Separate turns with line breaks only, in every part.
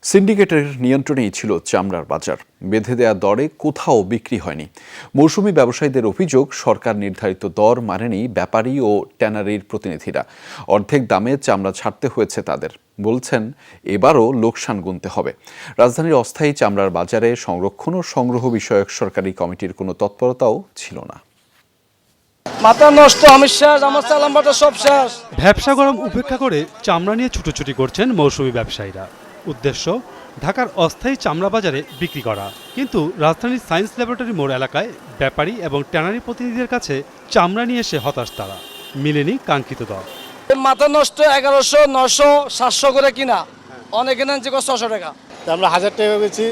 সিন্ডিকেটের নিয়ন্ত্রণেই ছিল চামড়ার বাজার। বেঁধে দেয়া দরে কোথাও বিক্রি হয়নি। মৌসুমি ব্যবসায়ীদের অভিযোগ, সরকার নির্ধারিত দর মানেনি ব্যাপারী ও ট্যানারির প্রতিনিধিরা। অর্ধেক দামে চামড়া ছাড়তে হয়েছে তাদের। বলছেন, এবারও লোকসান গুনতে হবে। রাজধানীর অস্থায়ী চামড়ার বাজারে সংরক্ষণ ও সংগ্রহ বিষয়ক সরকারি কমিটির কোনো তৎপরতাও ছিল না।
মাথা নষ্ট, আমি শেষ, আমার চালান বাটা সব শেষ।
ব্যবসা গরম উপেক্ষা করে চামড়া নিয়ে ছুটোছুটি করছেন মৌসুমি ব্যবসায়ীরা। উদ্দেশ্য, ঢাকার অস্থায়ী চামড়া বাজারে বিক্রি করা। কিন্তু রাজধানীর সায়েন্স ল্যাবরেটরি মোড় এলাকায় ব্যাপারী এবং ট্যানারি প্রতিনিধিদের কাছে চামড়া নিয়ে এসে হতাশ তারা। মিলেনি কাঙ্ক্ষিত দর।
মাথা নষ্ট, 1100, 900, 700 করে কিনা, অনেকে নেন যে 600 টাকা।
আমরা 1000 টাকা বেচি,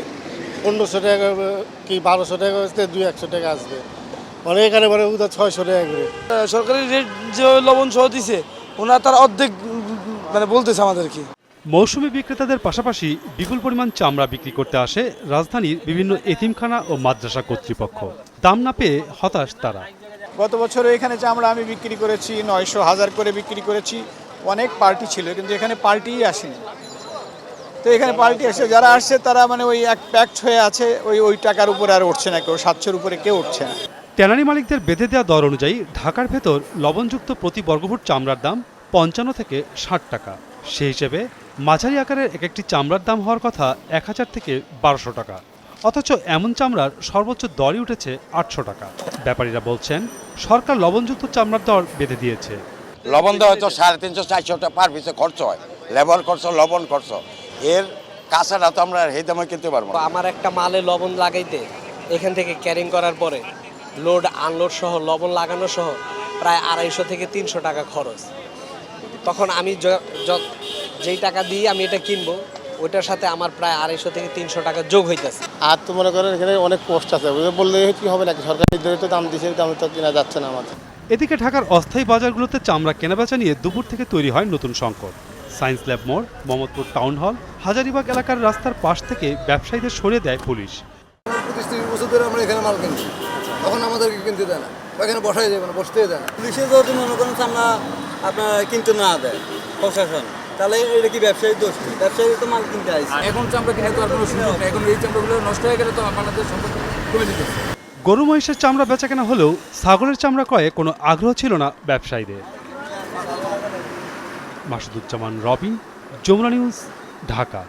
1500 টাকা কি 1200 টাকা বেচতে 200-100 টাকা আসবে। অনেক এখানে মানে 600 টাকা করে।
সরকারি রেট যে লবণ সহ দিছে, ওনার তার অর্ধেক মানে বলতেছে আমাদেরকে।
মৌসুমি বিক্রেতাদের পাশাপাশি বিপুল পরিমাণ চামড়া বিক্রি করতে আসে রাজধানীর বিভিন্ন এতিমখানা ও মাদ্রাসা কর্তৃপক্ষ। দাম না পেয়ে হতাশ তারা।
গত বছর এখানে চামড়া আমি বিক্রি করেছি 900-1000 করে বিক্রি করেছি। অনেক পার্টি ছিল, কিন্তু এখানে পার্টিই আসেনি। তো এখানে পার্টি আসে, যারা আসছে তারা মানে ওই এক প্যাকড হয়ে আছে, ওই টাকার উপরে আর উঠছে না কেউ, 700-র উপরে কেউ উঠছে না।
ট্যানারি মালিকদের বেঁধে দেওয়া দর অনুযায়ী ঢাকার ভেতর লবণযুক্ত প্রতি বর্গফুট চামড়ার দাম 55 থেকে 60 টাকা। সেই হিসেবে মাঝারি আকারের একটি চামড়ার দাম হওয়ার কথা 1000 থেকে 1200 টাকা। অথচ এমন চামড়ার সর্বোচ্চ দরই উঠেছে 800 টাকা। ব্যাপারীরা বলছেন, সরকার লবণযুক্ত চামড়ার দর বেঁধে দিয়েছে।
লবণ দেওয়া হয়তো 350-400 টাকা পার পিসে খরচ হয়, লেবার খরচ, লবণ খরচ। এর কাঁচাটা তো আমরা এই দামে কিনতে পারবো না।
আমার একটা মালে লবণ লাগাইতে এখান থেকে ক্যারিং করার পরে লোড আনলোড সহ লবণ লাগানো সহ প্রায় 250 থেকে 300 টাকা খরচ। তখন আমি যেই টাকা দিয়ে আমি এটা কিনবো, ওইটার সাথে আমার প্রায় 250 থেকে 300 টাকা যোগ হইতেছে।
আর তো মনে করেন এখানে অনেক পোস্ট আছে, বললে কি হবে নাকি? সরকার নির্ধারিত দাম দিচ্ছে, দামে তো কিনা যাচ্ছে না আমাদের।
এদিকে ঢাকার অস্থায়ী বাজারগুলোতে চামড়া কেনাবেচা নিয়ে দুপুর থেকে তৈরি হয় নতুন সংকট। সায়েন্স ল্যাব মোড়, মোহাম্মদপুর টাউন হল, হাজারীবাগ এলাকার রাস্তার পাশ থেকে ব্যবসায়ীদের সরিয়ে দেয় পুলিশ।
25-30 বছর ধরে আমরা এখানে মাল কিনছি, তখন আমাদেরকে কিনতে দেয় না, এখানে বসাই যাবে না, বসতেই দেয় না। পুলিশে যদি মনে করেন চামড়া আপনার কিনতে না দেয় প্রশাসন, তাহলে এটা কি ব্যবসায়ীর দোষ? ব্যবসায়ী তো মাল কিনতে আসছে।
এখন চামড়া কিনে তো আর কোনো সুযোগ নেই। এখন এই চামড়াগুলো নষ্ট হয়ে গেলে তো আমাদের সম্পদ কমে যেতে।
গরু মহিষের চামড়া বেচা কেনা হলেও ছাগলের চামড়া ক্রয়ে কোনো আগ্রহ ছিল না ব্যবসায়ীদের। মাসুদুজ্জামান রবিন, যমুনা নিউজ, ঢাকা।